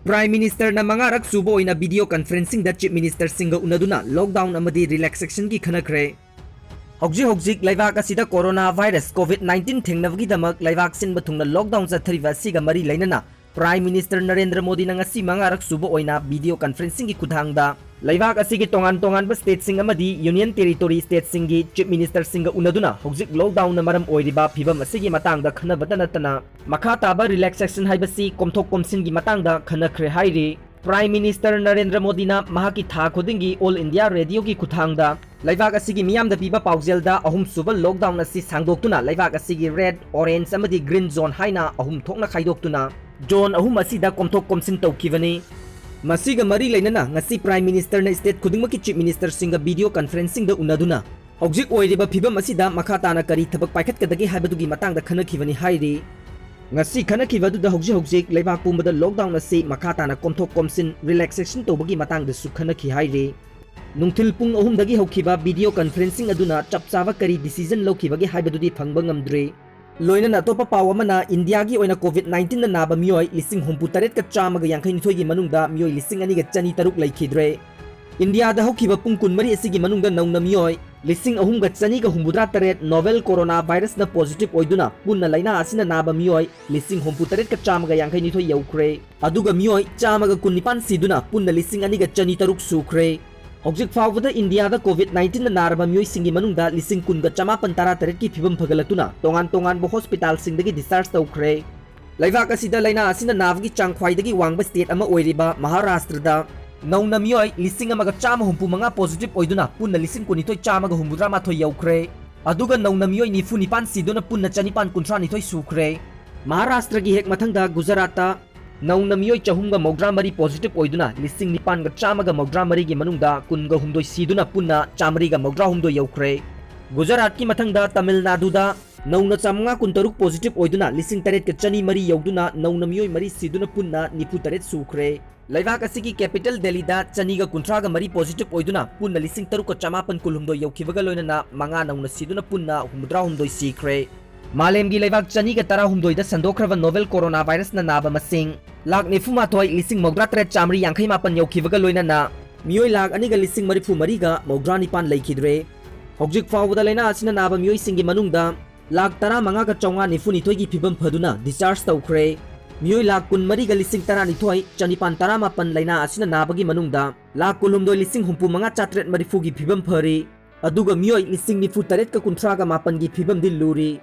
Prime Minister na Mangarak Suba Oina video conferencing da Chief Minister singa unaduna lockdown amadi relaxation ki Khannakhre. Hojik laibak asida coronavirus COVID-19 thengnabagi damak laibak sin bathungna lockdown chathriba siga mari lainana Prime Minister Narendra Modi na ngasi Mangarak Suba Oina video conferencing ki Khuthangda laibak asigi tongan ba state sing amadi union territory state singi Chief Minister singa unaduna hojik lockdown na maram oiriba phibam asigi matangda khanabata natana makha taba relaxation haibasi komthok komsin gi matangda Khannakhre hairi. Prime Minister Narendra Modi na mahaki tha khudingi All India Radio ki Khuthangda laibak asigi miyamda piba paujelda ahum suba lockdown asi sangdoktuna laibak asigi red orange amadi green zone haina ahum thokna khaidoktuna zone ahum asida komthok komsin tawkivani. Masiga mari lainana ngasi Prime Minister na state khudingmaki Chief Minister singa video conferencing da unaduna hojik oiriba phibam asida makha tana kari thabak paikhat kadagi haibadugi matangda khanakhivani hairi. Ngasi Khannakhre da hojik laibak pumbada lockdown asi makha tana komthok komsin relaxation tobagi matangda su Khanakhi hairi. Nungthil pung ahum dagi hokhiba video conferencing aduna chapchawa kari decision lokhibagi haibadudi phangba ngamdre. Loina na topa pawamana India gi oina COVID-19 na naba mioi lising humpu taret ka chama ga yangkhai nithoi gi manungda mioi lising ani ga chani taruk laikhidre. India da hokhiba pung kun mari asigi manungda nauna mioi lising ahum ga chani ga humbudra taret novel coronavirus na positive oiduna punna laina asina naba mioi lising humpu taret ka chama ga yangkhai nithoi yaukhre. Aduga mioi chama ga kunnipan siduna punna lising ani ga chani taruk sukhre. Hojik fawda India da COVID-19 na naraba mioi singi manungda lising kun ga chama pantara taret ki phibam phagalatuna tongan bo hospital singdagi discharge tawkhre. Laibak asida laina asina navgi changkhwaidagi wangba state ama oiriba Maharashtra da nauna mioi lising amaga chama humpu manga positive oiduna punna lising kunithoi chama ga humbudra mathoi yaukhre. Aduga nauna mioi nifu nipan siduna punna chanipan kunthra nithoi sukhre. Maharashtra gi hek Matangda Gujarat nauna mioi chahumga mawdra mari positive oiduna lising nipan ga chama ga mawdra mari gi manungda kunga humdoi siduna punna chamari ga mawdra humdoi yaukhre. Gujarat ki Matangda Tamil Nadu da nauna chamanga kuntaruk positive oiduna lising taret ka chani mari yauduna nauna mioi mari siduna punna nifu taret sukhre. Laibak asigi capital Delhi da chaniga kuntraga mari positive oiduna punna lising taruk ka chamapan kulhumdoi yaukibaga loinana manga nauna siduna punna humdra humdoi sikre. Malemgi laibak chaniga tara humdoi da sandokrava novel coronavirus na naba masing lak nifuma thoi lising mawdra tret chamri yangkhai mapan yaukibaga loinana mioi lak aniga lising marifu mariga mawdra nipan laikhidre. Hojik fawda laina asina naba mioi singi manungda lak tara manga ka chonga nifu nithoi gi phibam phaduna discharge tawkhre. Mioi lak kun mari ga lising tara nithoi chanipan tara mapan laina asina nabagi manungda lak kulumdoi lising humpu manga chatret marifu gi phibam phari. Aduga mioi lising nifu taret ka kunthra ga mapan gi phibam dil luri.